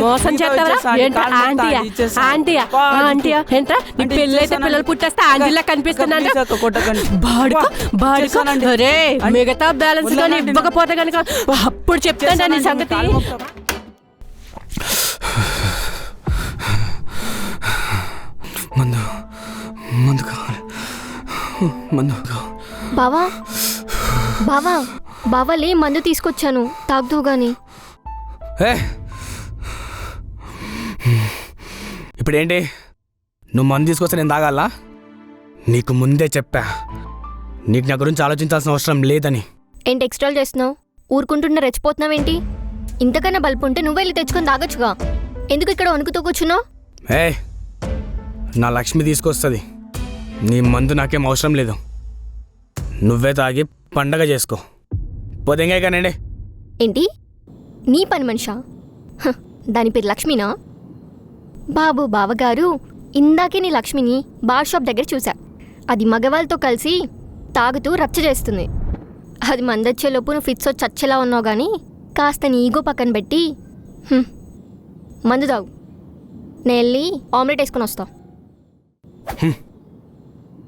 మోసం చేస్తావా ఏంట్రా? ఆంటీయా ఆంటీయా ఆంటీయా ఏంట్రా? నీ పెళ్ళైతే పిల్లలు పుట్టేస్తే ఆంటీలా కనిపిస్తున్నాను. బాడుకో అరే మిగతా బ్యాలెన్స్ కానీ ఇవ్వకపోతే కనుక అప్పుడు చెప్తాను నీ సంగతి. మందు మందు కావాలి, మందు. బావా బావా బావాలే మందు తీసుకొచ్చాను, తాగుతూ గాని. ఇప్పుడేంటి నువ్వు మందు తీసుకొస్తే నేను తాగాలా? నీకు ముందే చెప్పా నీకు నా గురించి ఆలోచించాల్సిన అవసరం లేదని. ఏంటి ఎక్స్ట్రాల్ చేస్తున్నావు? ఊరుకుంటుంటే రెచ్చిపోతున్నావేంటి? ఇంతకన్నా బల్పు ఉంటే నువ్వు వెళ్ళి తెచ్చుకొని తాగొచ్చుగా, ఎందుకు ఇక్కడ వణుకుతూ కూర్చున్నావు? నా లక్ష్మి తీసుకొస్తుంది, నీ మందు నాకేం అవసరం లేదు. నువ్వే తాగి పండగ చేసుకో, పోదేంగా కానండి. ఏంటి నీ పని మనిషా? దాని పేరు లక్ష్మినా? బాబు బావగారు, ఇందాకే నీ లక్ష్మిని బార్ షాప్ దగ్గర చూసా. అది మగవాళ్ళతో కలిసి తాగుతూ రచ్చ చేస్తుంది. అది మందొచ్చేలోపు నువ్వు ఫిట్స్ వచ్చి చచ్చేలా ఉన్నావు కానీ కాస్త నీ ఈగో పక్కన పెట్టి మందు తాగు. నేను వెళ్ళి ఆమ్లెట్ వేసుకొని వస్తా.